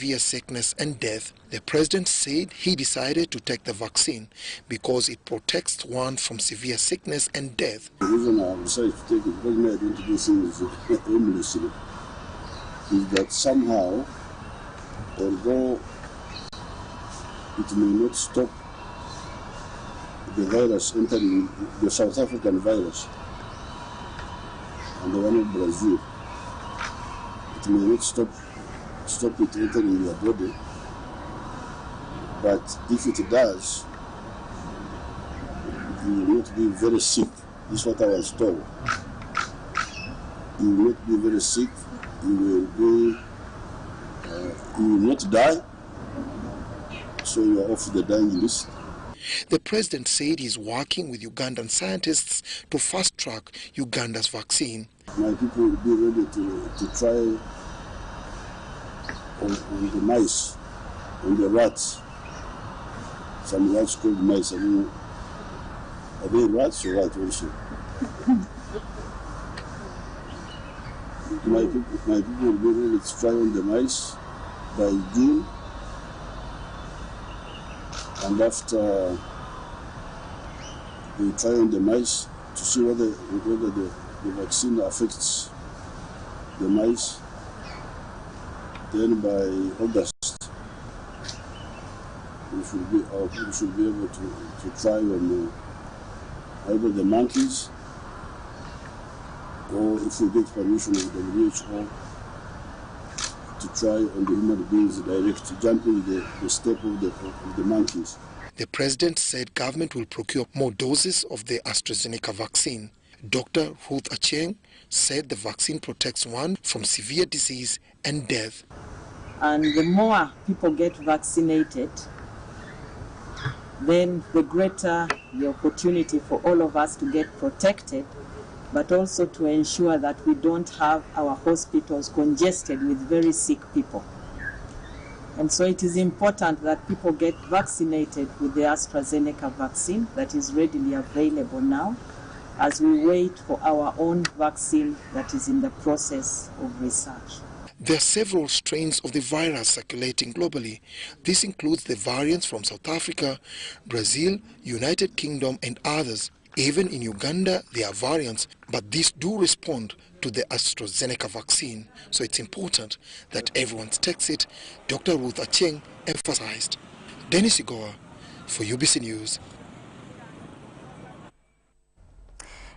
severe sickness and death, the president said he decided to take the vaccine because it protects one from severe sickness and death. The reason I decided to take it, because I don't do things aimlessly, is that somehow, although it may not stop the virus entering, the South African virus and the one of Brazil, it may not stop it entering your body, but if it does, you will not be very sick. This is what I was told. You will not be very sick. You will not die. So you are off the dying list. The president said he's working with Ugandan scientists to fast-track Uganda's vaccine. My people will be ready to try on the mice, on the rats. Some rats called mice. I mean, are they rats or what also? My people will be ready to try on the mice by June. And after we try on the mice to see whether the vaccine affects the mice, then by August we should be able to try on either the monkeys, or if we get permission of the WHO, to try on the human beings direct, jumping the step of the monkeys. The president said government will procure more doses of the AstraZeneca vaccine. Dr. Ruth Acheng said the vaccine protects one from severe disease and death. And the more people get vaccinated, then the greater the opportunity for all of us to get protected, but also to ensure that we don't have our hospitals congested with very sick people. And so it is important that people get vaccinated with the AstraZeneca vaccine that is readily available now, as we wait for our own vaccine that is in the process of research. There are several strains of the virus circulating globally. This includes the variants from South Africa, Brazil, United Kingdom, and others. Even in Uganda, there are variants, but these do respond to the AstraZeneca vaccine. So it's important that everyone takes it, Dr. Ruth Acheng emphasized. Dennis Igoa for UBC News.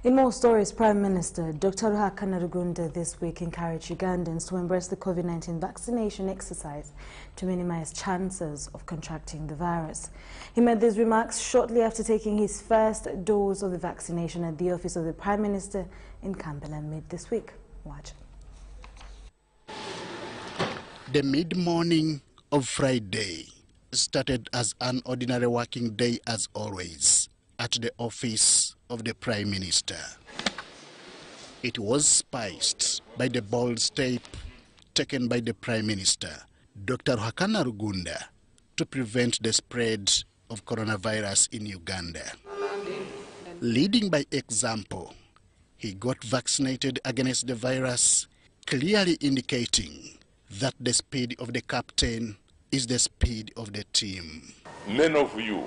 In more stories, Prime Minister Dr. Rugunda this week encouraged Ugandans to embrace the COVID-19 vaccination exercise to minimize chances of contracting the virus. He made these remarks shortly after taking his first dose of the vaccination at the office of the Prime Minister in Kampala mid this week. Watch. The mid-morning of Friday started as an ordinary working day as always at the office of the Prime Minister. It was spiced by the bold step taken by the Prime Minister, Dr. Rugunda, to prevent the spread of coronavirus in Uganda. Leading by example, he got vaccinated against the virus, clearly indicating that the speed of the captain is the speed of the team. Many of you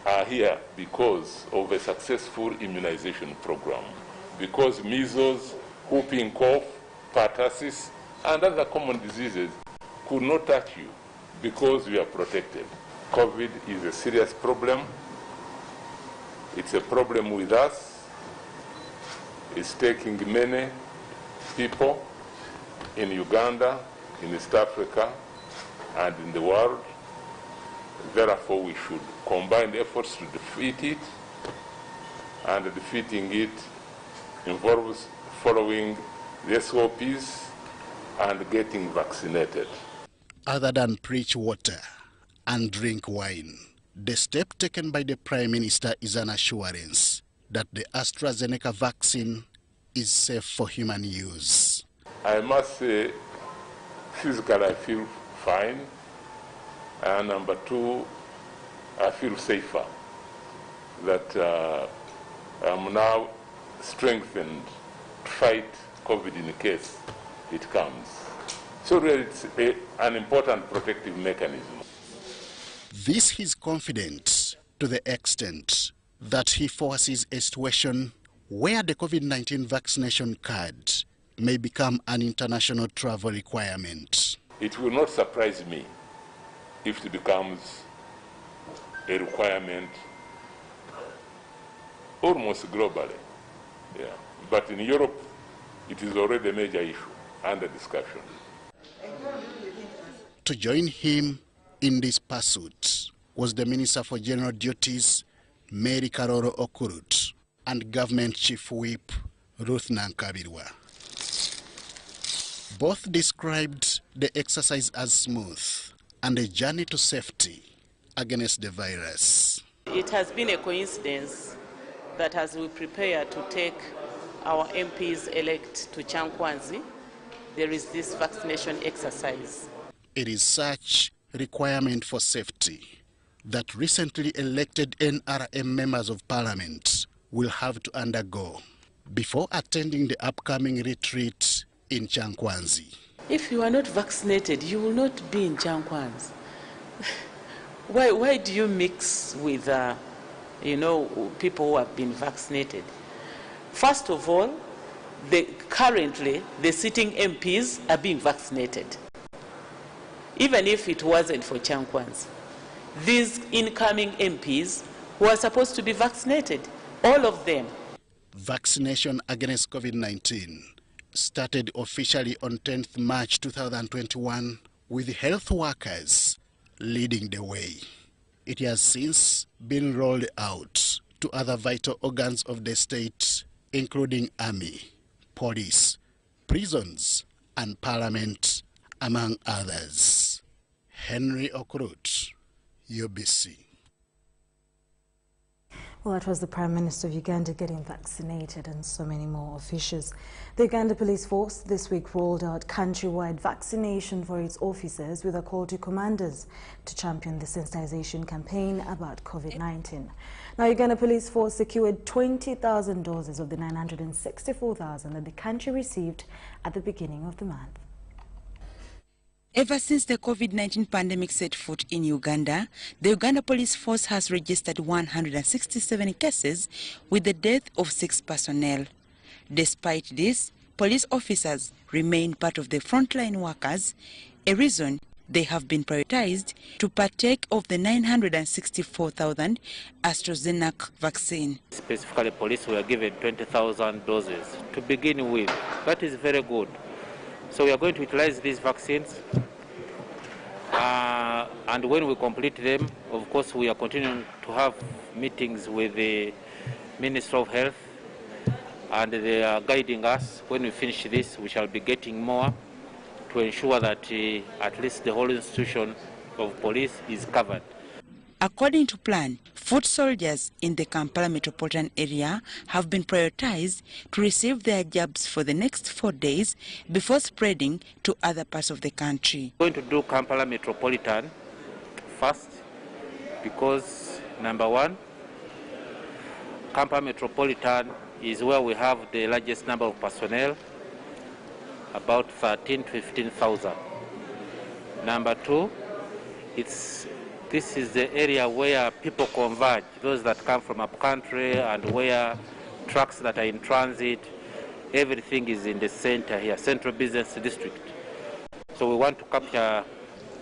are here because of a successful immunization program, because measles, whooping cough, pertussis, and other common diseases could not touch you because you are protected. COVID is a serious problem. It's a problem with us. It's taking many people in Uganda, in East Africa, and in the world. Therefore, we should combine efforts to defeat it, and defeating it involves following the SOPs and getting vaccinated. Other than preach water and drink wine, the step taken by the Prime Minister is an assurance that the AstraZeneca vaccine is safe for human use. I must say, physically I feel fine, and number two, I feel safer, that I'm now strengthened to fight COVID in case it comes. So really it's an important protective mechanism. This he's confident to the extent that he foresees a situation where the COVID-19 vaccination card may become an international travel requirement. It will not surprise me if it becomes a requirement almost globally. Yeah. But in Europe, it is already a major issue under discussion. To join him in this pursuit was the Minister for General Duties, Mary Karoro Okurut, and Government Chief Whip, Ruth Nankabirwa. Both described the exercise as smooth and a journey to safety against the virus. It has been a coincidence that as we prepare to take our MPs-elect to Chankwanzi, there is this vaccination exercise. It is such requirement for safety that recently elected NRM members of Parliament will have to undergo before attending the upcoming retreat in Chankwanzi. If you are not vaccinated, you will not be in Chankwanzi. Why do you mix with people who have been vaccinated? First of all, currently the sitting MPs are being vaccinated. Even if it wasn't for Chankwanzi, these incoming MPs who are supposed to be vaccinated, all of them. Vaccination against COVID-19 started officially on 10th March 2021 with health workers leading the way. It has since been rolled out to other vital organs of the state, including army, police, prisons, and parliament, among others. Henry Okurut, UBC. Well, that was the Prime Minister of Uganda getting vaccinated and so many more officials. The Uganda Police Force this week rolled out countrywide vaccination for its officers with a call to commanders to champion the sensitization campaign about COVID-19. Now, Uganda Police Force secured 20,000 doses of the 964,000 that the country received at the beginning of the month. Ever since the COVID-19 pandemic set foot in Uganda, the Uganda Police Force has registered 167 cases with the death of 6 personnel. Despite this, police officers remain part of the frontline workers, a reason they have been prioritized to partake of the 964,000 AstraZeneca vaccine. Specifically, police were given 20,000 doses to begin with. That is very good. So we are going to utilize these vaccines, and when we complete them, of course, we are continuing to have meetings with the Minister of Health, and they are guiding us. When we finish this, we shall be getting more to ensure that at least the whole institution of police is covered. According to plan, foot soldiers in the Kampala metropolitan area have been prioritized to receive their jabs for the next 4 days before spreading to other parts of the country. We're going to do Kampala metropolitan first because, number one, Kampala metropolitan is where we have the largest number of personnel, about 13,000 to 15,000. Number two, this is the area where people converge, those that come from up country and where trucks that are in transit, everything is in the center here, central business district. So we want to capture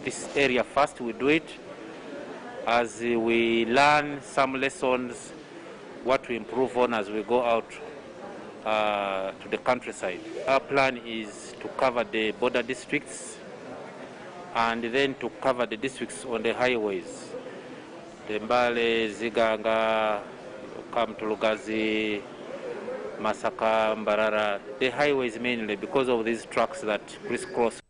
this area first. We do it as we learn some lessons, what to improve on as we go out to the countryside. Our plan is to cover the border districts and then to cover the districts on the highways. The Mbale, Ziganga, come to Lugazi, Masaka, Mbarara, the highways mainly because of these trucks that crisscross.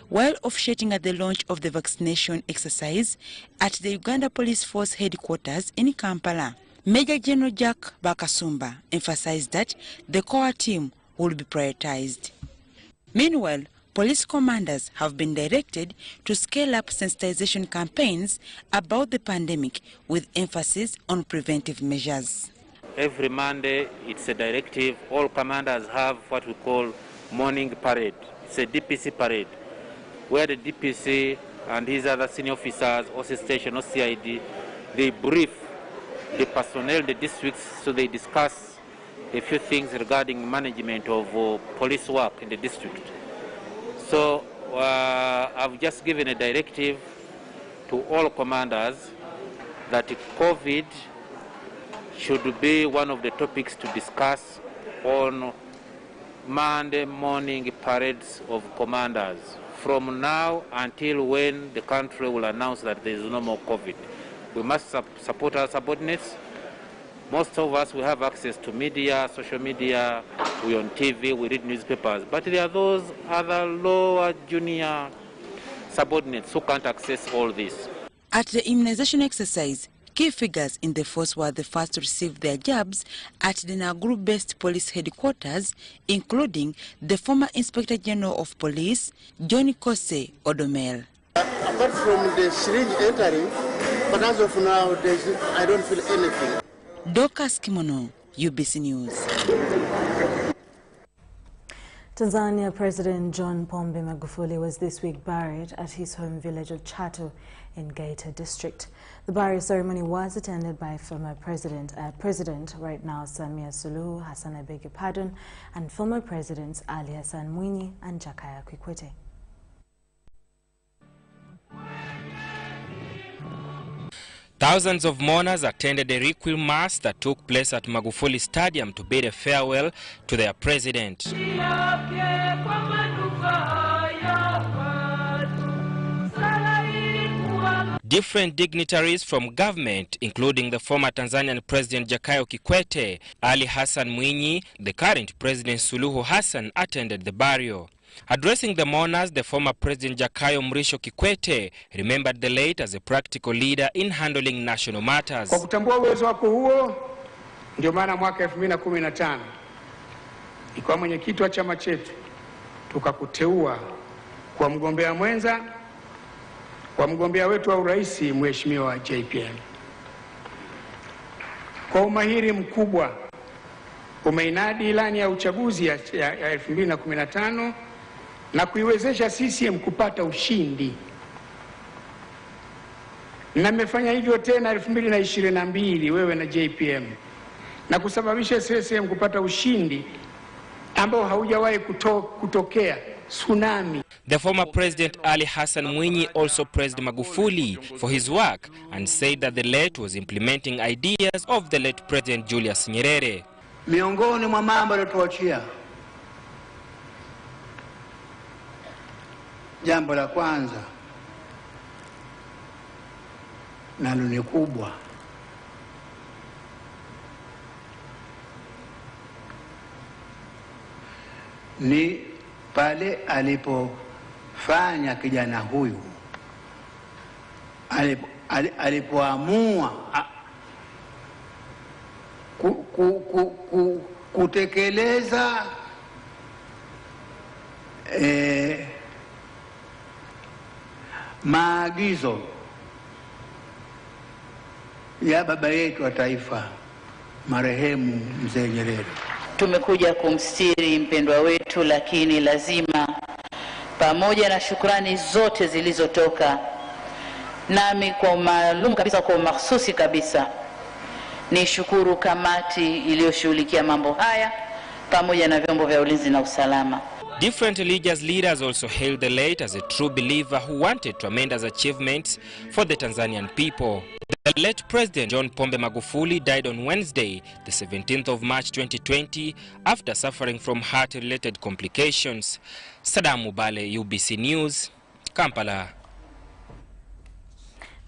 While officiating at the launch of the vaccination exercise at the Uganda Police Force headquarters in Kampala, Major General Jack Bakasumba emphasized that the core team will be prioritized. Meanwhile, police commanders have been directed to scale up sensitization campaigns about the pandemic with emphasis on preventive measures. Every Monday, it's a directive. All commanders have what we call morning parade. It's a DPC parade. where the DPC and his other senior officers, OC Station, OCID, they brief the personnel in the districts, so they discuss a few things regarding management of police work in the district. So I've just given a directive to all commanders that COVID should be one of the topics to discuss on Monday morning parades of commanders from now until when the country will announce that there is no more COVID. We must support our subordinates. Most of us, we have access to media, social media, we're on TV, we read newspapers, but there are those other lower junior subordinates who can't access all this. At the immunization exercise, key figures in the force were the first to receive their jabs at the Naguru-based police headquarters, including the former Inspector General of Police, John Kose Odomel. Apart from the syringe entering, but as of now, I don't feel anything. Dorcas Kimono, UBC News. Tanzania President John Pombe Magufuli was this week buried at his home village of Chato in Geita district. The burial ceremony was attended by former President right now Samia Suluhu Hassan, I beg your pardon, and former Presidents Ali Hassan Mwinyi and Jakaya Kikwete. Thousands of mourners attended a requiem mass that took place at Magufuli Stadium to bid a farewell to their president. Different dignitaries from government, including the former Tanzanian President Jakaya Kikwete, Ali Hassan Mwinyi, the current President Suluhu Hassan, attended the burial. Addressing the mourners, the former President Jakaya Mrisho Kikwete remembered the late as a practical leader in handling national matters. Kwa kutambua uwezo wako huo, ndio maana mwaka 2015 ikawa mwenyekiti wa chama chetu tukakuteua kwa mgombea mwenza kwa mgombea wetu wa urais Mheshimiwa JPM. Kwa umahiri mkubwa umeinadi ilani ya uchaguzi ya 2015 na kuiwezesha CCM kupata ushindi. Na mmefanya hivyo tena 2022 wewe na JPM, na kusababisha CCM kupata ushindi ambao haujawahi kutokea, tsunami. The former President Ali Hassan Mwinyi also praised Magufuli for his work and said that the late was implementing ideas of the late President Julius Nyerere. Miongoni mwa mambo aliyotuachia, jambo la kwanza nalo ni kubwa, ni pale alipofanya kijana huyu alipoamua kutekeleza maagizo ya baba yetu wa taifa marehemu Mzee Nyerere. Tumekuja kumstiri mpendwa wetu, lakini lazima pamoja na shukrani zote zilizotoka, nami kwa maalum kabisa, kwa mahsusi kabisa, ni shukuru kamati iliyoshughulikia mambo haya pamoja na vyombo vya ulinzi na usalama. Different religious leaders also hailed the late as a true believer who wanted tremendous achievements for the Tanzanian people. The late President John Pombe Magufuli died on Wednesday, the 17th of March 2020, after suffering from heart-related complications. Saddam Mubale, UBC News, Kampala.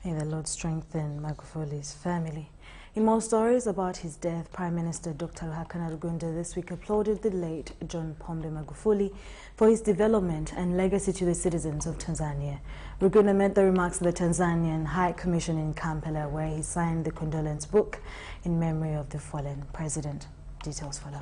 May the Lord strengthen Magufuli's family. In more stories about his death, Prime Minister Dr. Ruhakana Rugunda this week applauded the late John Pombe Magufuli for his development and legacy to the citizens of Tanzania. Rugunda made the remarks at the Tanzanian High Commission in Kampala, where he signed the condolence book in memory of the fallen president. Details follow.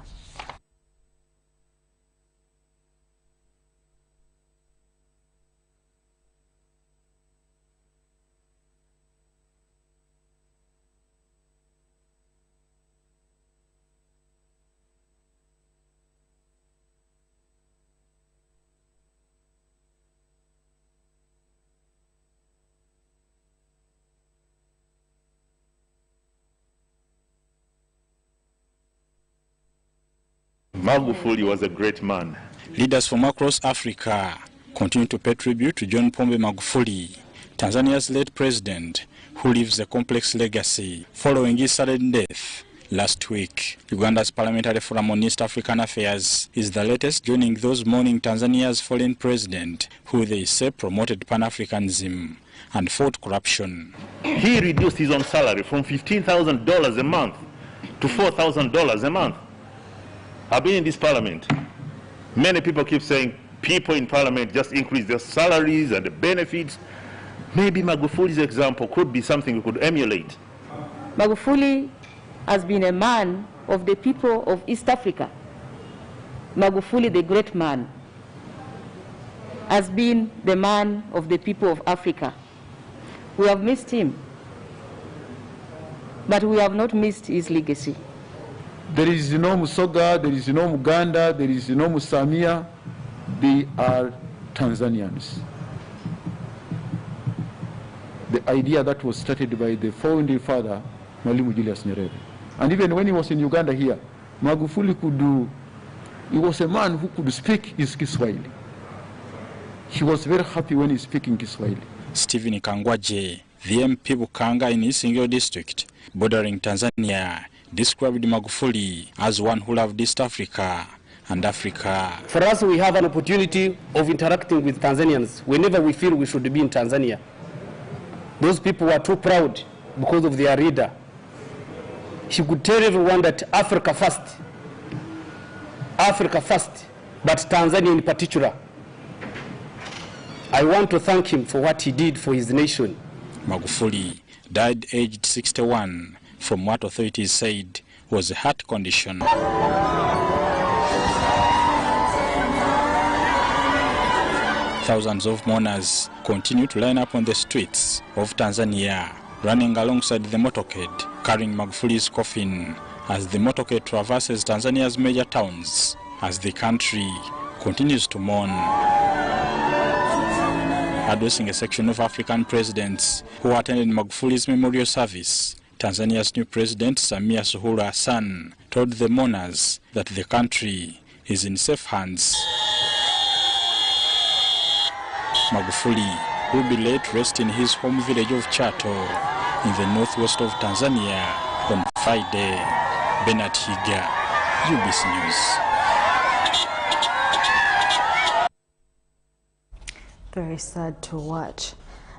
Magufuli was a great man. Leaders from across Africa continue to pay tribute to John Pombe Magufuli, Tanzania's late president, who leaves a complex legacy following his sudden death last week. Uganda's Parliamentary Forum on East African Affairs is the latest, joining those mourning Tanzania's fallen president, who they say promoted Pan-Africanism and fought corruption. He reduced his own salary from $15,000 a month to $4,000 a month. I've been in this parliament. Many people keep saying people in parliament just increase their salaries and the benefits. Maybe Magufuli's example could be something we could emulate. Magufuli has been a man of the people of East Africa. Magufuli, the great man, has been the man of the people of Africa. We have missed him, but we have not missed his legacy. There is no Musoga, there is no Muganda, there is no Musamia. They are Tanzanians. The idea that was started by the founding father, Mwalimu Julius Nyerere. And even when he was in Uganda here, Magufuli could do, he was a man who could speak his Kiswahili. He was very happy when he speaking Kiswahili. Stephen Kangwaje, the MP Bukanga in Isingio district, bordering Tanzania, described Magufuli as one who loved East Africa and Africa. For us, we have an opportunity of interacting with Tanzanians whenever we feel we should be in Tanzania. Those people were too proud because of their leader. He could tell everyone that Africa first, but Tanzania in particular. I want to thank him for what he did for his nation. Magufuli died aged 61 from what authorities said was a heart condition. Thousands of mourners continue to line up on the streets of Tanzania, running alongside the motorcade, carrying Magufuli's coffin as the motorcade traverses Tanzania's major towns as the country continues to mourn. Addressing a section of African presidents who attended Magufuli's memorial service, Tanzania's new president, Samia Suluhu Hassan, told the mourners that the country is in safe hands. Magufuli will be laid rest in his home village of Chato in the northwest of Tanzania on Friday. Bernard Higa, UBC News. Very sad to watch.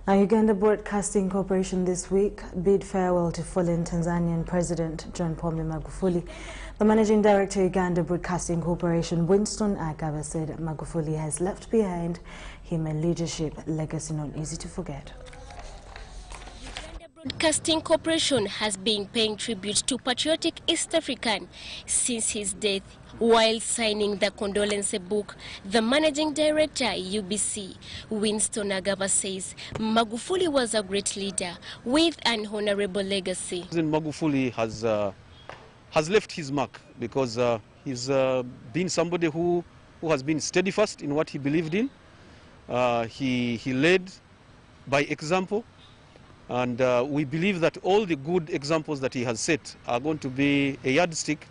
Now, Uganda Broadcasting Corporation this week bid farewell to fallen Tanzanian President John Pombe Magufuli. The Managing Director of Uganda Broadcasting Corporation, Winston Agaba, said Magufuli has left behind him a leadership legacy not easy to forget. Broadcasting Corporation has been paying tribute to patriotic East African since his death. While signing the condolence book, the Managing Director, UBC, Winston Agaba, says Magufuli was a great leader with an honorable legacy. Magufuli has left his mark because he's been somebody who has been steadfast in what he believed in. He led by example. And we believe that all the good examples that he has set are going to be a yardstick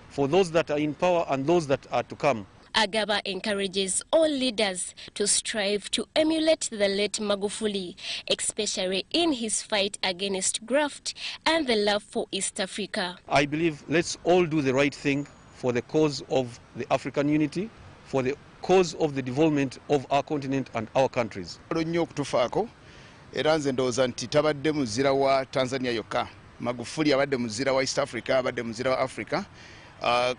for those that are in power and those that are to come. Agaba encourages all leaders to strive to emulate the late Magufuli, especially in his fight against graft and the love for East Africa. I believe let's all do the right thing for the cause of the African unity, for the cause of the development of our continent and our countries. Era nze ndowooza nti tabadde muzira wa Tanzania yokka. Magufuli abadde muzira wa East Africa, abadde muzira wa Africa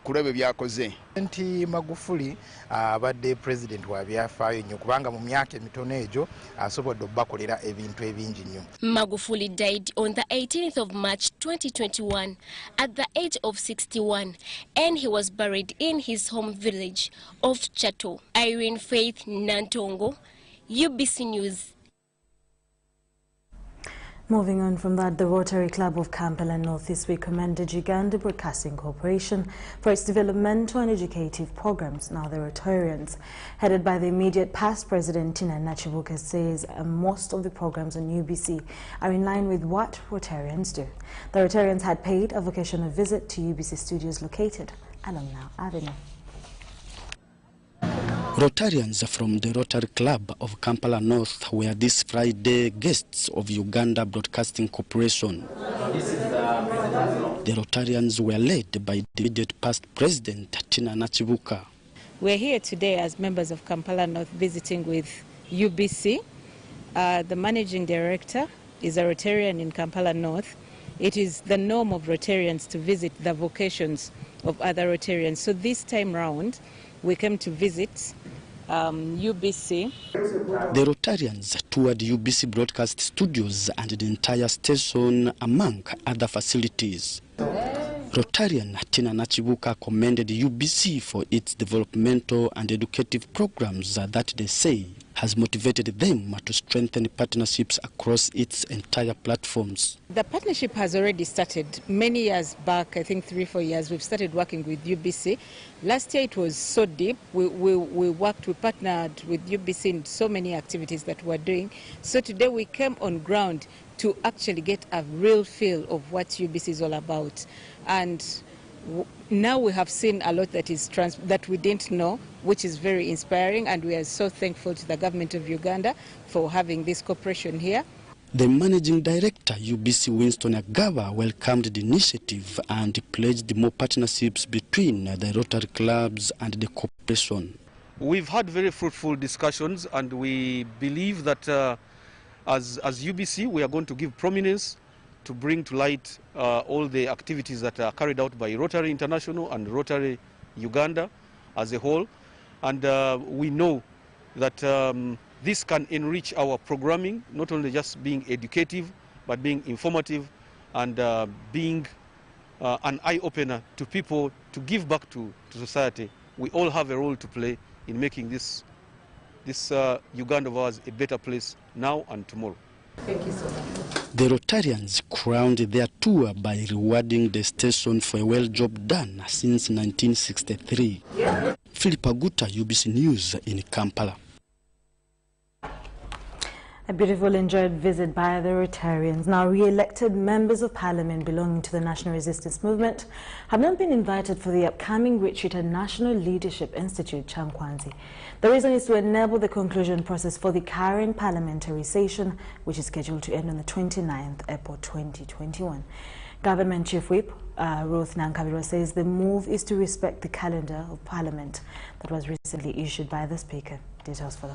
kulebe byakoze. Nti Magufuli abadde president wa byafaayo nnyo kubanga mu myaka emitono egyo asobodde obbakolera ebintu ebingi nnyo. Magufuli died on the 18th of March 2021 at the age of 61, and he was buried in his home village of Chato. Irene Faith Nantongo, UBC News. Moving on from that, the Rotary Club of Kampala North this week commended Uganda Broadcasting Corporation for its developmental and educative programs. Now, the Rotarians, headed by the immediate past president Tina Nachibuka, says most of the programs on UBC are in line with what Rotarians do. The Rotarians had paid a vocational visit to UBC studios located along Now Avenue. Rotarians from the Rotary Club of Kampala North were this Friday guests of Uganda Broadcasting Corporation. The Rotarians were led by the immediate past president, Tina Nachibuka. We're here today as members of Kampala North visiting with UBC. The managing director is a Rotarian in Kampala North. It is the norm of Rotarians to visit the vocations of other Rotarians. So this time round, we came to visit UBC. The Rotarians toured UBC broadcast studios and the entire station, among other facilities. Rotarian Tina Nachibuka commended UBC for its developmental and educative programs that they say has motivated them to strengthen partnerships across its entire platforms. The partnership has already started many years back. I think 3-4 years we've started working with UBC. Last year it was so deep. We partnered with UBC in so many activities that we're doing. So today we came on ground to actually get a real feel of what UBC is all about. And now we have seen a lot that we didn't know, which is very inspiring, and we are so thankful to the government of Uganda for having this cooperation here. The managing director, UBC Winston Agaba, welcomed the initiative and pledged more partnerships between the Rotary clubs and the corporation. We've had very fruitful discussions, and we believe that as UBC we are going to give prominence to bring to light all the activities that are carried out by Rotary International and Rotary Uganda as a whole. And we know that this can enrich our programming, not only just being educative, but being informative and being an eye-opener to people to give back to society. We all have a role to play in making this Uganda of ours a better place now and tomorrow. Thank you so much. The Rotarians crowned their tour by rewarding the station for a well job done since 1963. Philip Aguta, UBC News in Kampala. A beautiful, enjoyed visit by the Rotarians. Now, re-elected members of parliament belonging to the National Resistance Movement have not been invited for the upcoming retreat at National Leadership Institute, Chankwanzi. The reason is to enable the conclusion process for the current parliamentary session, which is scheduled to end on the 29th April 2021. Government Chief Whip Ruth Nankabirwa says the move is to respect the calendar of parliament that was recently issued by the Speaker. Details further.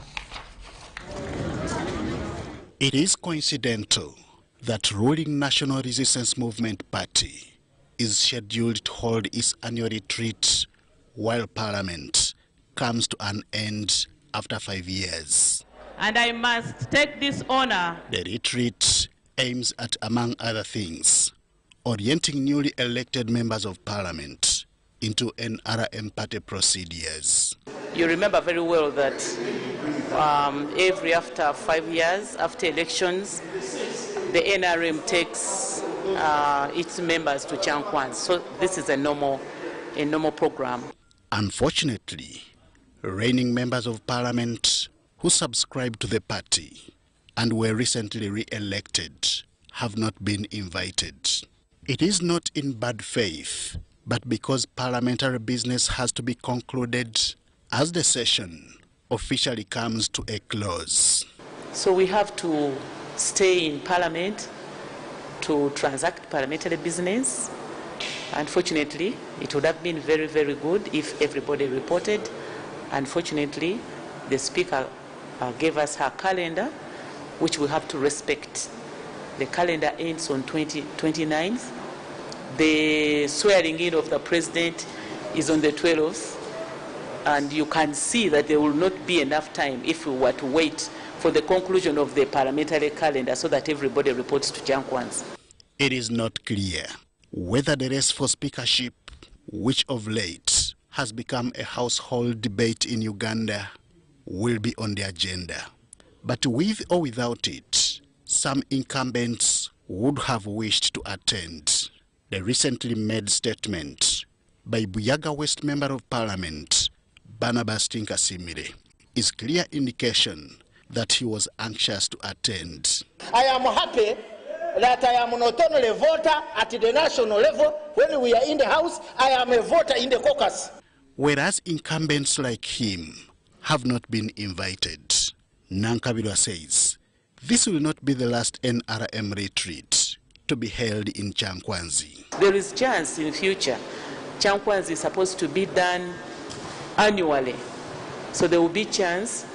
It is coincidental that ruling National Resistance Movement Party is scheduled to hold its annual retreat while Parliament comes to an end after 5 years. And I must take this honor. The retreat aims at, among other things, orienting newly elected members of Parliament into NRM party procedures. You remember very well that after 5 years, after elections, the NRM takes its members to Chankwanzi. So this is a normal program. Unfortunately, reigning members of Parliament who subscribe to the party and were recently re-elected have not been invited. It is not in bad faith, but because parliamentary business has to be concluded as the session officially comes to a close. So we have to stay in Parliament to transact parliamentary business. Unfortunately, it would have been very, very good if everybody reported. Unfortunately, the Speaker gave us her calendar, which we have to respect. The calendar ends on 29th. The swearing in of the President is on the 12th. And you can see that there will not be enough time if we were to wait for the conclusion of the parliamentary calendar so that everybody reports to Chankwanzi. It is not clear whether the race for speakership, which of late has become a household debate in Uganda, will be on the agenda. But with or without it, some incumbents would have wished to attend. The recently made statement by Buyaga West Member of Parliament, Barnabas Tinkasimire, is clear indication that he was anxious to attend. I am happy that I am not only a voter at the national level. When we are in the House, I am a voter in the caucus. Whereas incumbents like him have not been invited. Nankabirwa says this will not be the last NRM retreat to be held in Kyankwanzi. There is chance in future. Kyankwanzi is supposed to be done annually. So there will be chance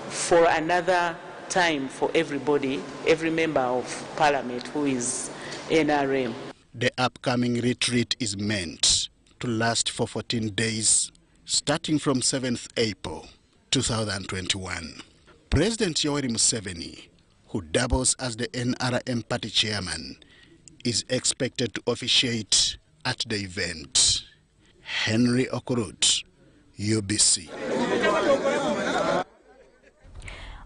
for another time for everybody, every member of parliament who is NRM. The upcoming retreat is meant to last for 14 days, starting from 7th April 2021. President Yoweri Museveni, who doubles as the NRM party chairman, is expected to officiate at the event. Henry Okorut, UBC.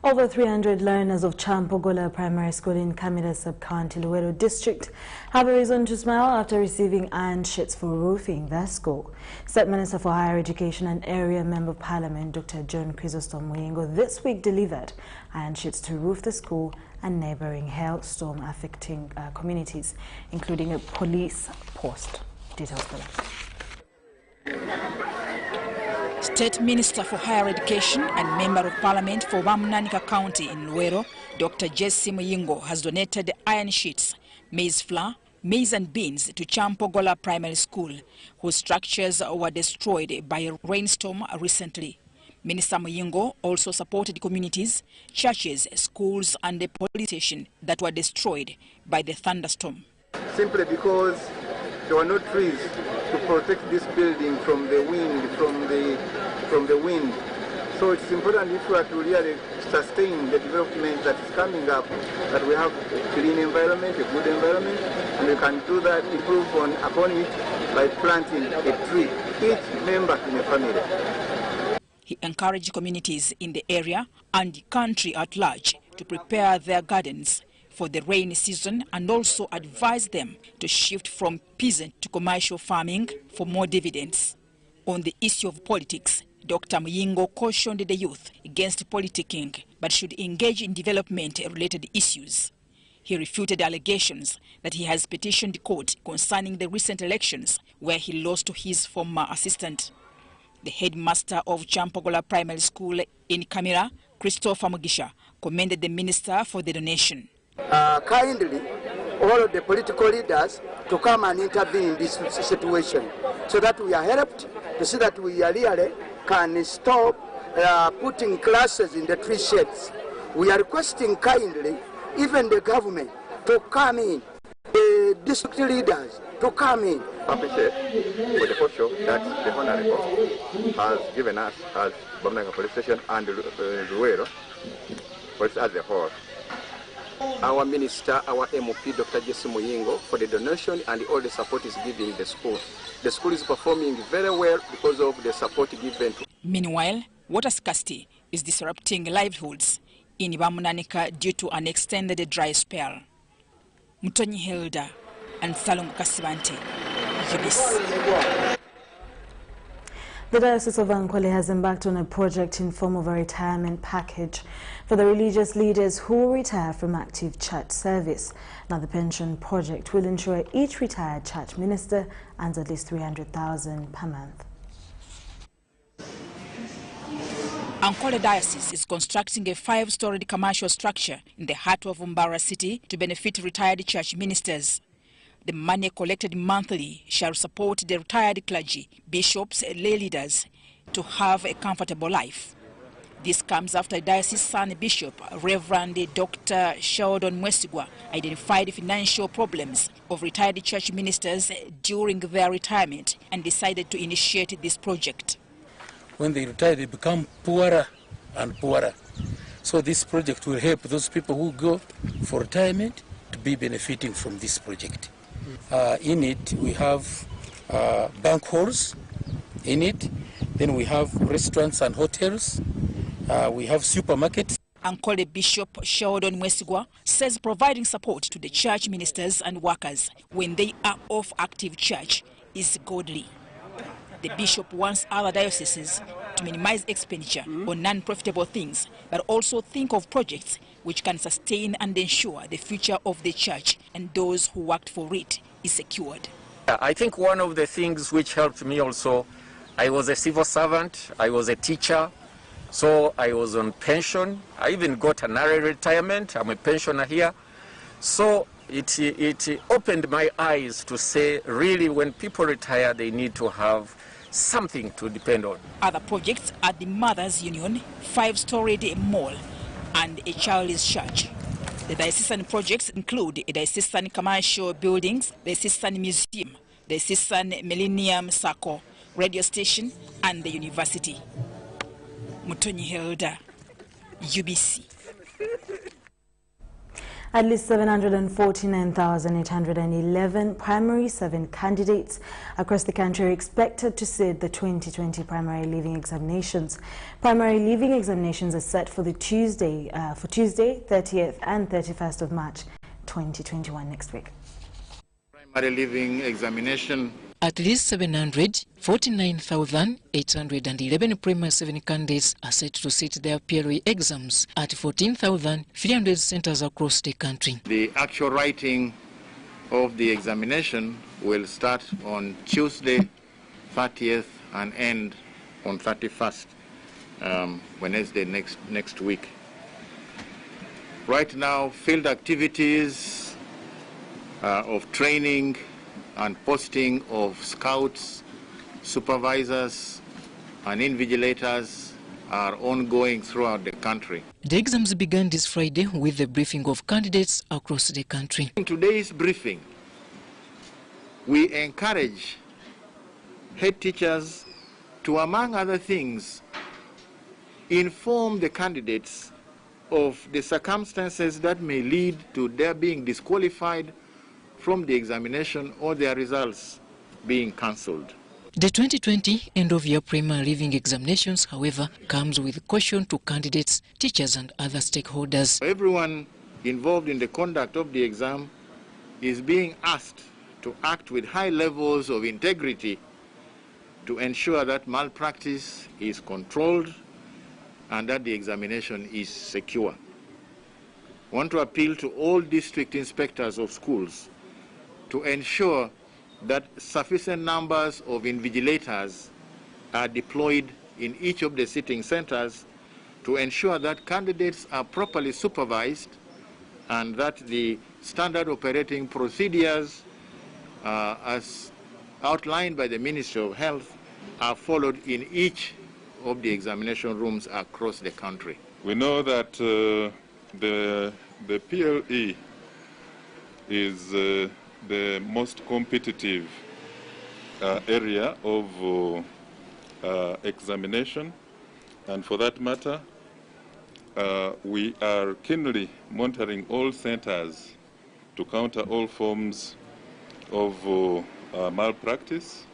Over 300 learners of Champogola Primary School in Kamira Sub-County, Luweero District have a reason to smile after receiving iron sheets for roofing their school. State Minister for Higher Education and Area Member of Parliament Dr. John Chrysostom Muyingo this week delivered iron sheets to roof the school and neighboring hailstorm affecting communities, including a police post. Details for that. State Minister for Higher Education and Member of Parliament for Wamunanika County in Luweero, Dr. Jesse Muyingo, has donated iron sheets, maize flour, maize and beans to Champogola Primary School, whose structures were destroyed by a rainstorm recently. Minister Muyingo also supported communities, churches, schools and the police station that were destroyed by the thunderstorm. Simply because there were no trees to protect this building from the wind, from the wind. So it's important if we are to really sustain the development that is coming up, that we have a clean environment, a good environment, and we can do that, improve upon it by planting a tree, each member in a family. He encouraged communities in the area and the country at large to prepare their gardens for the rainy season and also advised them to shift from peasant to commercial farming for more dividends. On the issue of politics, Dr. Muyingo cautioned the youth against politicking, but should engage in development-related issues. He refuted allegations that he has petitioned the court concerning the recent elections where he lost to his former assistant. The headmaster of Champogola Primary School in Kamira, Kyomugisha, commended the minister for the donation. Kindly, all of the political leaders to come and intervene in this situation so that we are helped to see that we really can stop putting classes in the tree sheds. We are requesting kindly even the government to come in, the district leaders to come in. Appreciate for the portion that the Honorable has given us as Wamunanika Police Station and Luweero Police as a whole. Our minister, our MP, Dr. Jesse Muyingo, for the donation and all the support is giving the school. The school is performing very well because of the support given. Meanwhile, water scarcity is disrupting livelihoods in Wamunanika due to an extended dry spell. Mutonyi Hilda and Salongo Kasibante, UBC. The Diocese of Ankole has embarked on a project in form of a retirement package for the religious leaders who will retire from active church service. Now, the pension project will ensure each retired church minister earns at least 300,000 per month. Ankole Diocese is constructing a 5-storied commercial structure in the heart of Umbara city to benefit retired church ministers. The money collected monthly shall support the retired clergy, bishops, lay leaders to have a comfortable life. This comes after Diocese Son Bishop, Reverend Dr. Sharon identified financial problems of retired church ministers during their retirement and decided to initiate this project. When they retire, they become poorer and poorer. So this project will help those people who go for retirement to be benefiting from this project. In it, we have bank halls in it. Then we have restaurants and hotels. We have supermarkets. Ankole Bishop Sharon says providing support to the church ministers and workers when they are off active church is godly. The bishop wants other dioceses to minimize expenditure on non-profitable things, but also think of projects which can sustain and ensure the future of the church and those who worked for it is secured. I think one of the things which helped me also, I was a civil servant, I was a teacher, So I was on pension. I even got an early retirement. I'm a pensioner here. So it opened my eyes to say, really, when people retire, they need to have something to depend on. Other projects are the Mothers Union, 5-storied mall, and a child's church. The diocesan projects include a diocesan commercial buildings, the diocesan museum, the diocesan Millennium Circle, radio station, and the university. Mutonyi Hilda, UBC. At least 749,811 primary 7 candidates across the country are expected to sit the 2020 primary leaving examinations. Primary leaving examinations are set for Tuesday, 30th and 31st of March 2021 next week. Primary leaving examination. At least 749,811 primary 7 candidates are set to sit their PLE exams at 14,300 centers across the country. The actual writing of the examination will start on Tuesday, 30th, and end on 31st, Wednesday next week. Right now, field activities of training and posting of scouts, supervisors, and invigilators are ongoing throughout the country. The exams began this Friday with the briefing of candidates across the country. In today's briefing, we encourage head teachers to, among other things, inform the candidates of the circumstances that may lead to their being disqualified from the examination or their results being cancelled. The 2020 end-of-year primary leaving examinations, however, comes with caution to candidates, teachers and other stakeholders. Everyone involved in the conduct of the exam is being asked to act with high levels of integrity to ensure that malpractice is controlled and that the examination is secure. I want to appeal to all district inspectors of schools to ensure that sufficient numbers of invigilators are deployed in each of the sitting centers to ensure that candidates are properly supervised and that the standard operating procedures as outlined by the Ministry of Health are followed in each of the examination rooms across the country. We know that the PLE is the most competitive area of examination, and for that matter, we are keenly monitoring all centers to counter all forms of malpractice.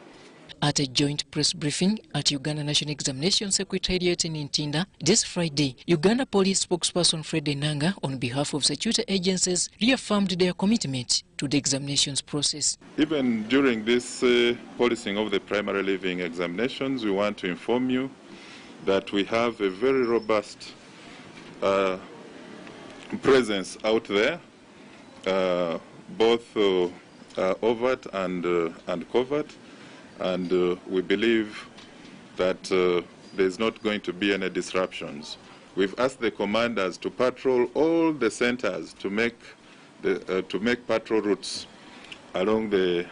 At a joint press briefing at Uganda National Examination Secretariat in Ntinda this Friday, Uganda Police spokesperson Fred Enanga, on behalf of security agencies, reaffirmed their commitment to the examinations process. Even during this policing of the primary leaving examinations, we want to inform you that we have a very robust presence out there, both overt and covert. And we believe that there's not going to be any disruptions. We've asked the commanders to patrol all the centers to make patrol routes along the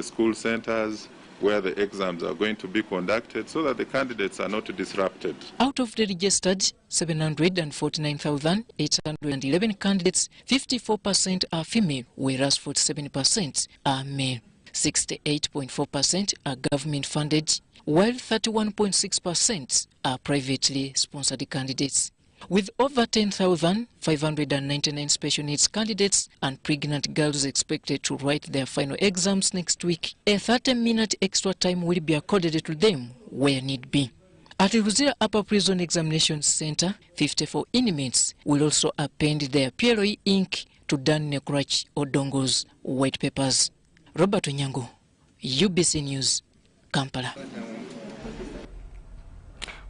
school centers where the exams are going to be conducted so that the candidates are not disrupted. Out of the registered 749,811 candidates, 54% are female, whereas 47% are male. 68.4% are government-funded, while 31.6% are privately sponsored candidates. With over 10,599 special needs candidates and pregnant girls expected to write their final exams next week, a 30-minute extra time will be accorded to them where need be. At the Ruzira Upper Prison Examination Center, 54 inmates will also append their PLE ink to Dan Nekrach Odongo's white papers. Robert Onyango, UBC News, Kampala.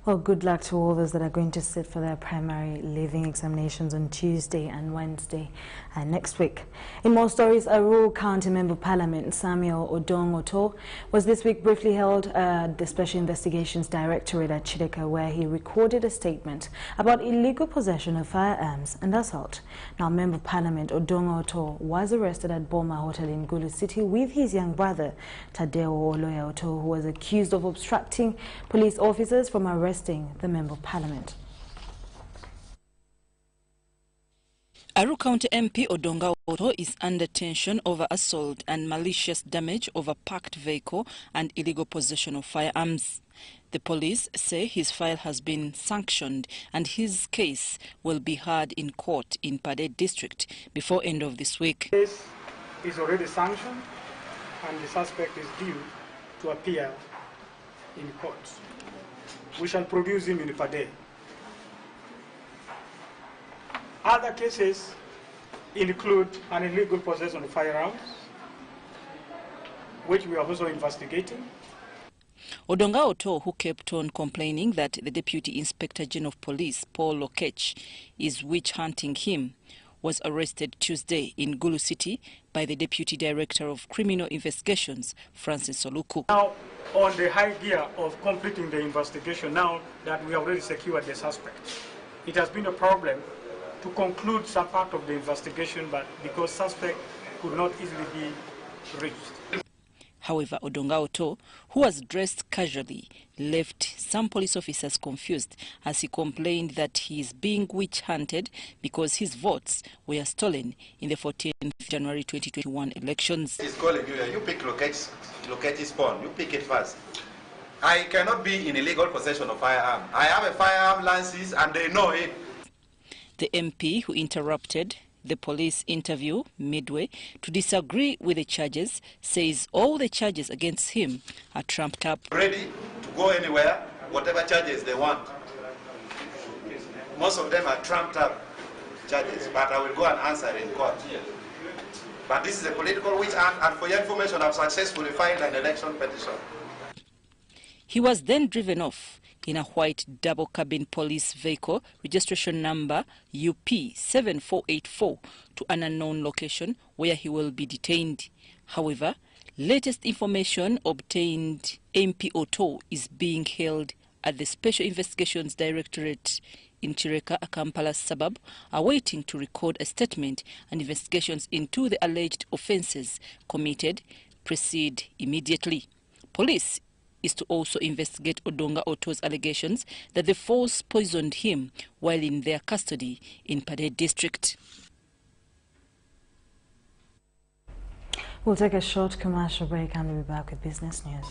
Well, good luck to all those that are going to sit for their primary leaving examinations on Tuesday and Wednesday next week. In more stories, a rural county member of parliament, Samuel Odong Oto, was this week briefly held at the Special Investigations Directorate at Chideka, where he recorded a statement about illegal possession of firearms and assault. Now, member of parliament Odong Oto was arrested at Boma Hotel in Gulu City with his young brother, Tadeo Oloya Oto, who was accused of obstructing police officers from arresting the member of parliament. Aru County MP Odonga Oto is under tension over assault and malicious damage of a parked vehicle and illegal possession of firearms. The police say his file has been sanctioned and his case will be heard in court in Pade district before end of this week. The case is already sanctioned and the suspect is due to appear in court. We shall produce him in Pade. Other cases include an illegal possession of firearms, which we are also investigating. Odonga Oto, who kept on complaining that the Deputy Inspector General of Police, Paul Lokech, is witch hunting him, was arrested Tuesday in Gulu City by the Deputy Director of Criminal Investigations, Francis Oluku. Now, on the high gear of completing the investigation, now that we have already secured the suspect, it has been a problem to conclude some part of the investigation, but because suspect could not easily be reached. However, Odonga Oto, who was dressed casually, left some police officers confused as he complained that he is being witch-hunted because his votes were stolen in the 14th January 2021 elections. He's calling you. You pick Lokech's phone. You pick it first. I cannot be in illegal possession of firearm. I have a firearm license and they know it. The MP, who interrupted the police interview midway to disagree with the charges, says all the charges against him are trumped up. Ready to go anywhere, whatever charges they want. Most of them are trumped up charges, but I will go and answer in court. But this is a political witch hunt, and for your information, I've successfully filed an election petition. He was then driven off in a white double-cabin police vehicle, registration number UP7484, to an unknown location where he will be detained. However, latest information obtained, MP Oto is being held at the Special Investigations Directorate in Chireka, a Kampala suburb, awaiting to record a statement, and investigations into the alleged offences committed proceed immediately. Police is to also investigate Odonga Oto's allegations that the force poisoned him while in their custody in Pade district. We'll take a short commercial break and we'll be back with business news.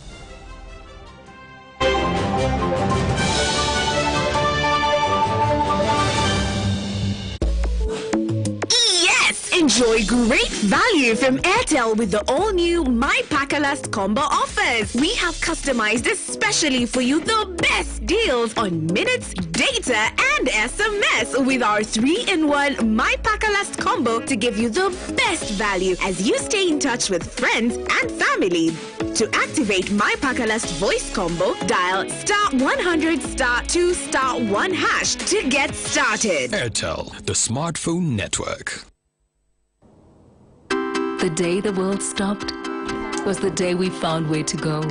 Enjoy great value from Airtel with the all-new My Pakalast combo offers. We have customized especially for you the best deals on minutes, data, and SMS with our 3-in-1 My Pakalast combo to give you the best value as you stay in touch with friends and family. To activate My Pakalast voice combo, dial *100 *2 *1 hash to get started. Airtel, the smartphone network. The day the world stopped was the day we found where to go.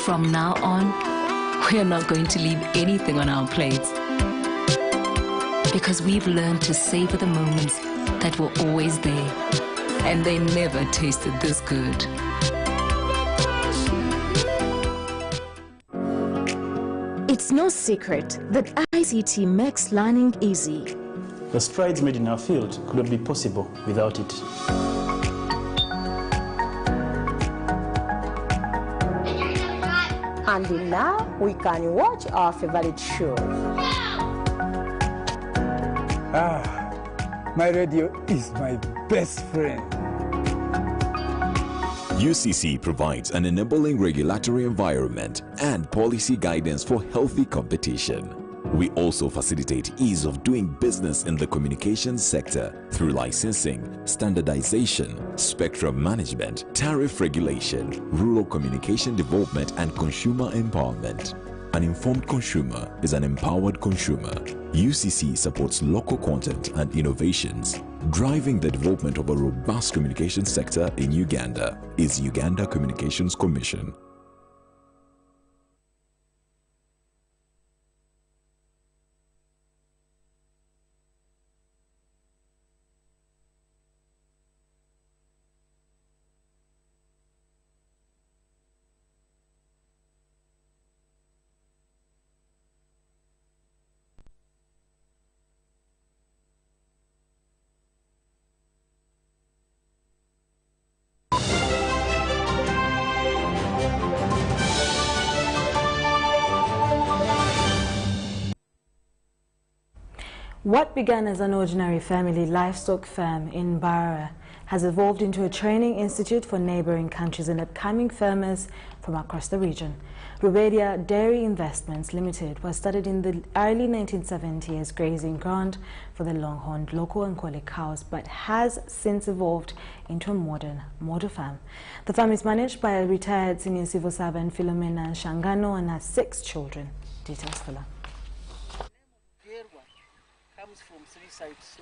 From now on, we're not going to leave anything on our plates, because we've learned to savor the moments that were always there, and they never tasted this good. It's no secret that ICT makes learning easy. The strides made in our field could not be possible without it. And now we can watch our favorite show. My radio is my best friend. UCC provides an enabling regulatory environment and policy guidance for healthy competition. We also facilitate ease of doing business in the communications sector through licensing, standardization, spectrum management, tariff regulation, rural communication development, and consumer empowerment. An informed consumer is an empowered consumer. UCC supports local content and innovations. Driving the development of a robust communication sector in Uganda is Uganda Communications Commission. What began as an ordinary family livestock farm in Barra has evolved into a training institute for neighboring countries and upcoming farmers from across the region. Ruberia Dairy Investments Limited was started in the early 1970s as grazing ground for the longhorned local and Nkole cows, but has since evolved into a modern model farm. The farm is managed by a retired senior civil servant Philomena Shangano and has 6 children. Details Phila. From 3 sites,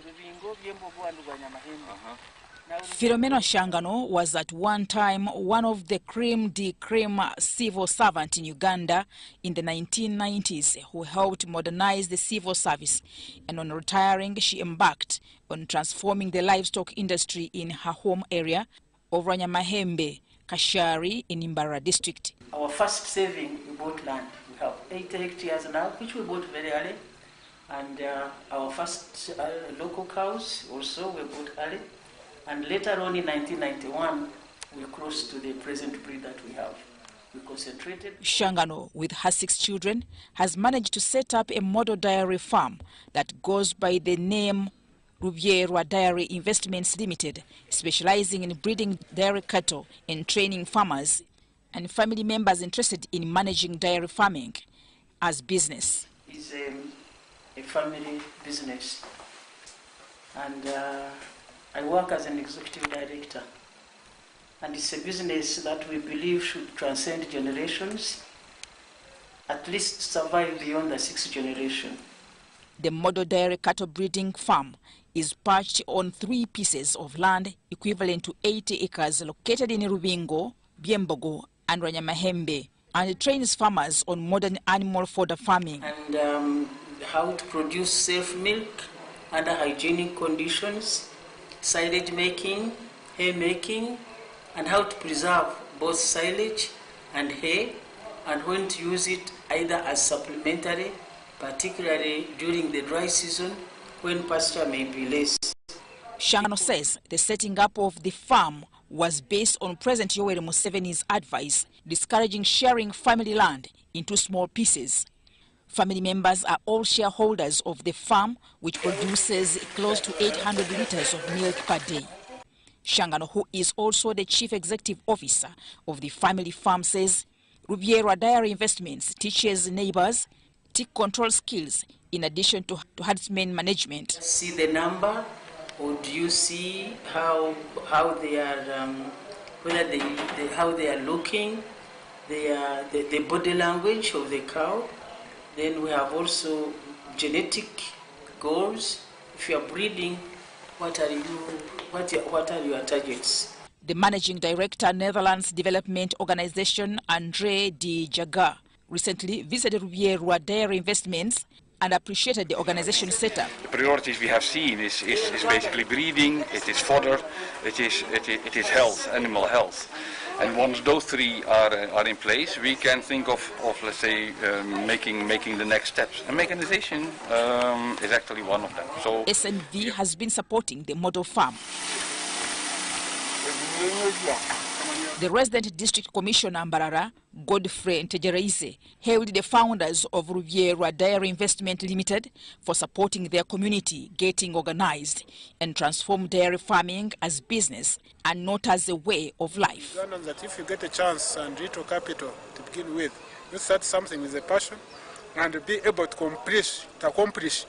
Philomena Shangano was at one time one of the creme de creme civil servants in Uganda in the 1990s who helped modernize the civil service, and on retiring she embarked on transforming the livestock industry in her home area of Rwanyamahembe, Kashari in Imbara district. Our first saving, we bought land. We have 80 hectares now, which we bought very early. And our first local cows also were bought early. And later on in 1991, we crossed to the present breed that we have. We concentrated. Shangano, with her 6 children, has managed to set up a model dairy farm that goes by the name Rubierwa Dairy Investments Limited, specializing in breeding dairy cattle and training farmers and family members interested in managing dairy farming as business. It's a family business, and I work as an executive director, and it's a business that we believe should transcend generations, at least survive beyond the 6th generation. The model dairy cattle breeding farm is perched on 3 pieces of land equivalent to 80 acres located in Rubingo, Biembogo and Rwanyamahembe, and it trains farmers on modern animal fodder farming. And how to produce safe milk under hygienic conditions, silage making, hay making, and how to preserve both silage and hay, and when to use it either as supplementary, particularly during the dry season when pasture may be less. Shangano says the setting up of the farm was based on President Yoweri Museveni's advice discouraging sharing family land into small pieces. Family members are all shareholders of the farm, which produces close to 800 liters of milk per day. Shangano, who is also the chief executive officer of the family farm, says Rubiera Dairy Investments teaches neighbors tick control skills in addition to herdsmen management. See the number, or do you see how they are, how they are looking, the body language of the cow. Then we have also genetic goals. If you are breeding, what are your targets? The managing director, Netherlands Development Organization, Andre de Jager, recently visited Rubierwa Dairy Investments and appreciated the organization setup. The priorities we have seen is basically breeding, it is fodder, it is health, animal health. And once those 3 are in place, we can think of let's say, making the next steps. And mechanization is actually one of them. So SNV has been supporting the model farm. The resident district commissioner Mbarara, Godfrey Ntegereise, hailed the founders of Rubierwa Dairy Investment Limited for supporting their community getting organized and transform dairy farming as business and not as a way of life. That if you get a chance and little capital to begin with, you start something with a passion, and be able to accomplish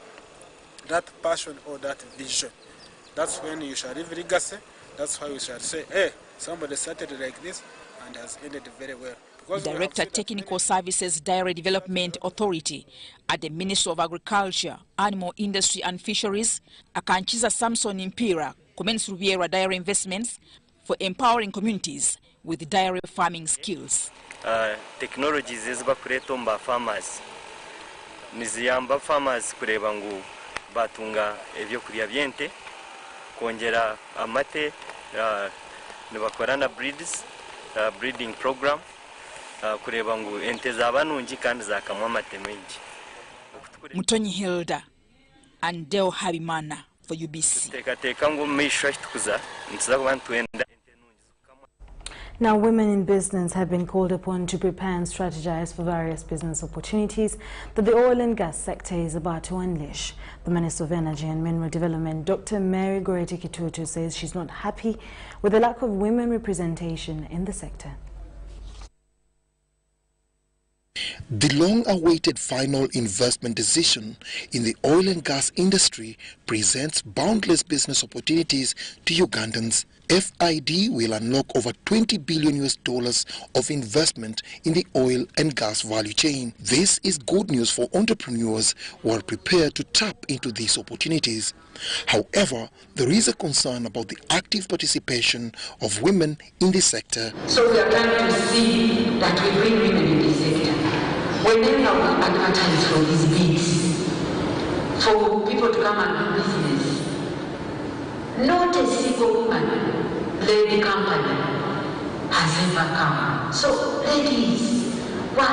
that passion or that vision. That's when you shall leave legacy. That's why you shall say, hey, somebody started like this and has ended very well. Director Technical Services Dairy Development Authority at the Ministry of Agriculture, Animal Industry and Fisheries, Akanchiza Samson Impira commends Rubiera Dairy Investments for empowering communities with dairy farming skills. Technologies eziba kuleeta farmers niziyamba farmers kureba ngu batunga ebyokulya byente kongera amate nibakorana breeding program kureba ngu ente zabanungi kandi zakamwa amate mengi. Mutonyi Hilda and Deo Habimana for UBC. Tekateka ngu meisha tukuza ntiza kubantu enda. Now, women in business have been called upon to prepare and strategize for various business opportunities that the oil and gas sector is about to unleash. The Minister of Energy and Mineral Development, Dr. Mary Goreti Kitutu, says she's not happy with the lack of women representation in the sector. The long-awaited final investment decision in the oil and gas industry presents boundless business opportunities to Ugandans. FID will unlock over $20 billion of investment in the oil and gas value chain. This is good news for entrepreneurs who are prepared to tap into these opportunities. However, there is a concern about the active participation of women in the sector. So we are trying to see that we bring women in this sector. Whenever we advertise for these bids, for people to come and do business, not a single woman led the company has ever come. So, ladies, why?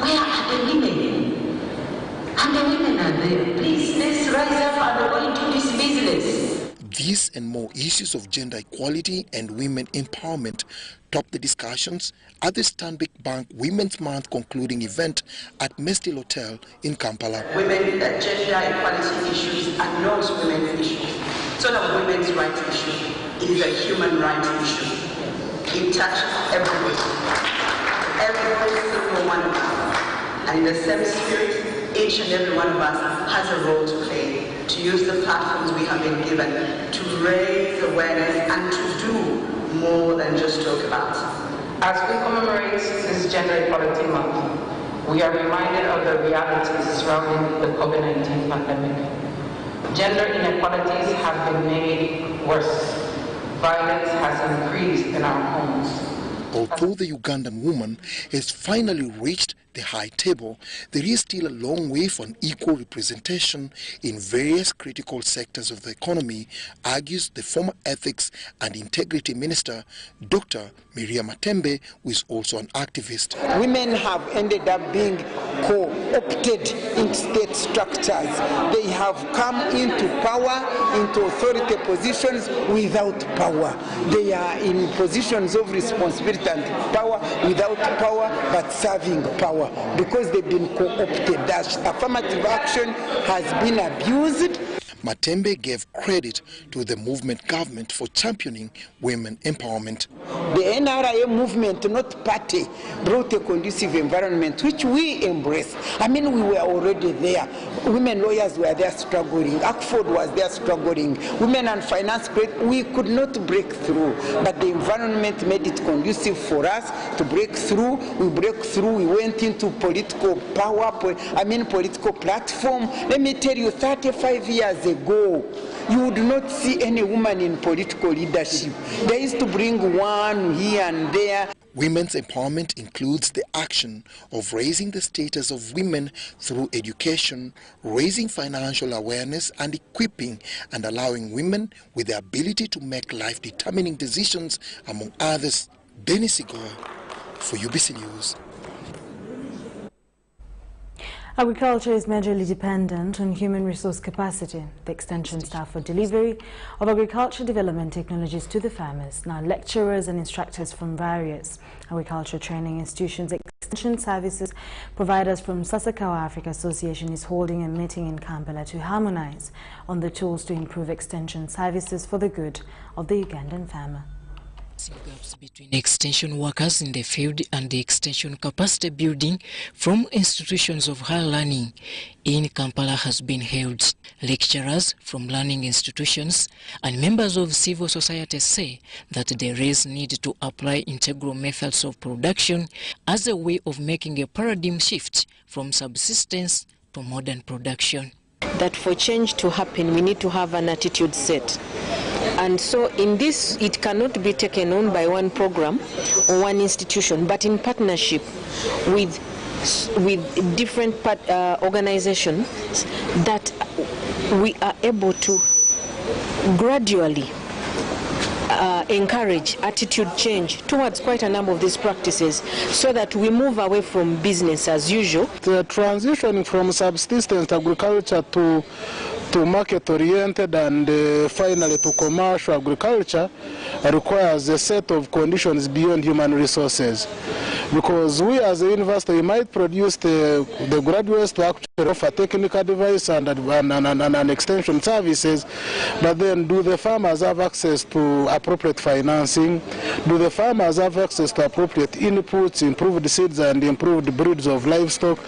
Where are the women? And the women are there. Please, let's rise up and go into this business. These and more issues of gender equality and women empowerment topped the discussions at the Stanbic Bank Women's Month concluding event at Mestil Hotel in Kampala. Women, gender equality issues are not women's issues. It's not a women's rights issue. It is a human rights issue. It touches everybody. Every single one of us. And in the same spirit, each and every one of us has a role to play, to use the platforms we have been given to raise awareness and to do more than just talk about. As we commemorate this Gender Equality Month, we are reminded of the realities surrounding the COVID-19 pandemic. Gender inequalities have been made worse. Violence has increased in our homes. Although the Ugandan woman has finally reached the high table, there is still a long way for an equal representation in various critical sectors of the economy, argues the former Ethics and Integrity Minister, Dr. Miriam Matembe, who is also an activist. Women have ended up being co-opted in state structures. They have come into power, into authority positions without power. They are in positions of responsibility and power without power, but serving power, because they've been co-opted. That affirmative action has been abused. Matembe gave credit to the movement government for championing women empowerment. The NRA movement, not party, brought a conducive environment which we embrace. I mean, we were already there. Women lawyers were there struggling. Akford was there struggling. Women and finance, we could not break through. But the environment made it conducive for us to break through. We broke through. We went into political power, political platform. Let me tell you, 35 years ago, you would not see any woman in political leadership. They used to bring one here and there. Women's empowerment includes the action of raising the status of women through education, raising financial awareness and equipping and allowing women with the ability to make life-determining decisions, among others. Benny Sigor for UBC News. Agriculture is majorly dependent on human resource capacity, the extension staff for delivery of agriculture development technologies to the farmers. Now, lecturers and instructors from various agriculture training institutions, extension services providers from Sasakawa Africa Association is holding a meeting in Kampala to harmonize on the tools to improve extension services for the good of the Ugandan farmer. Gaps between extension workers in the field and the extension capacity building from institutions of higher learning in Kampala has been held. Lecturers from learning institutions and members of civil society say that there is need to apply integral methods of production as a way of making a paradigm shift from subsistence to modern production. That for change to happen, we need to have an attitude set. And so in this, it cannot be taken on by one program or one institution, but in partnership with different organizations, that we are able to gradually encourage attitude change towards quite a number of these practices, so that we move away from business as usual. The transition from subsistence agriculture to market-oriented and finally to commercial agriculture requires a set of conditions beyond human resources. Because we as a university, we might produce the graduates to actually offer technical advice and extension services, but then do the farmers have access to appropriate financing? Do the farmers have access to appropriate inputs, improved seeds and improved breeds of livestock?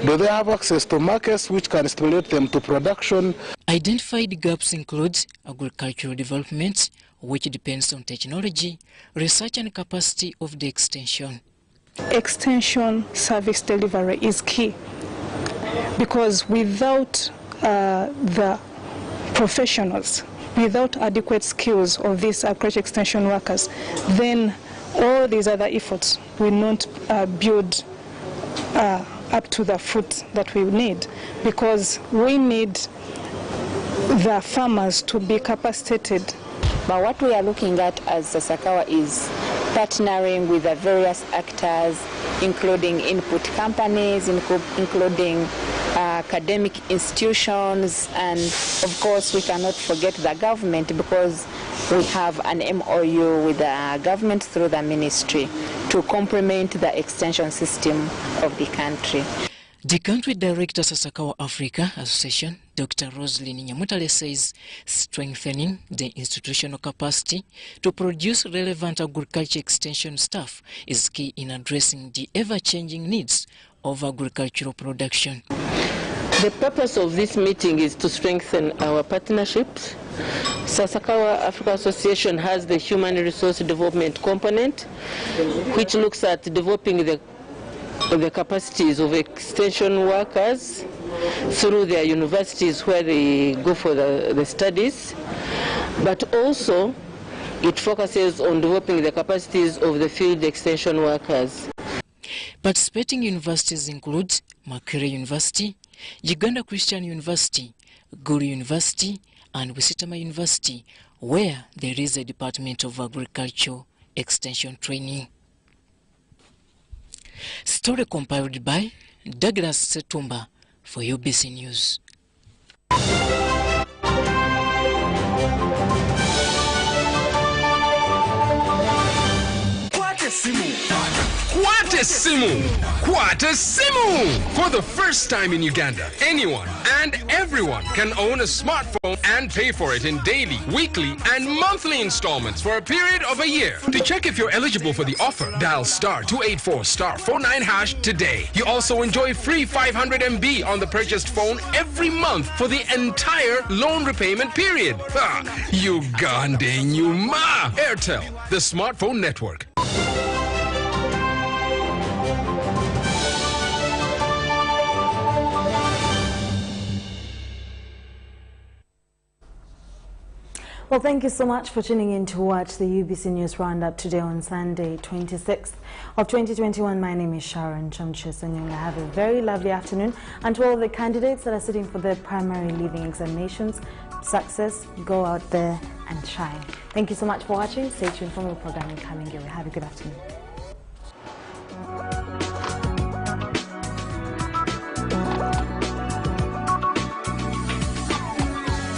Do they have access to markets which can stimulate them to production? Identified gaps include agricultural development, which depends on technology, research and capacity of the extension. Extension service delivery is key, because without the professionals, without adequate skills of these agriculture extension workers, then all these other efforts will not build up to the fruit that we need, because we need the farmers to be capacitated. But what we are looking at as Sasakawa is partnering with the various actors, including input companies, including academic institutions, and of course we cannot forget the government, because we have an MOU with the government through the ministry to complement the extension system of the country. The country director Sasakawa Africa Association, Dr. Rosalyn Nyamutale, says strengthening the institutional capacity to produce relevant agriculture extension staff is key in addressing the ever-changing needs of agricultural production. The purpose of this meeting is to strengthen our partnerships. Sasakawa Africa Association has the human resource development component, which looks at developing the capacities of extension workers through their universities where they go for the studies, but also it focuses on developing the capacities of the field extension workers. Participating universities include Makerere University, Uganda Christian University, Gulu University and Wisitama University, where there is a Department of Agricultural Extension Training. Story compiled by Douglas Setumba for UBC News. For the first time in Uganda, anyone and everyone can own a smartphone and pay for it in daily, weekly, and monthly installments for a period of a year. To check if you're eligible for the offer, dial *284*49# today. You also enjoy free 500 MB on the purchased phone every month for the entire loan repayment period. Uganda Nyuma. Airtel, the smartphone network. Well, thank you so much for tuning in to watch the UBC News Roundup today on Sunday, 26th of 2021. My name is Sharon. Have a very lovely afternoon. And to all the candidates that are sitting for their primary leaving examinations, success, go out there and shine. Thank you so much for watching. Stay tuned for more programming coming your way. Have a good afternoon.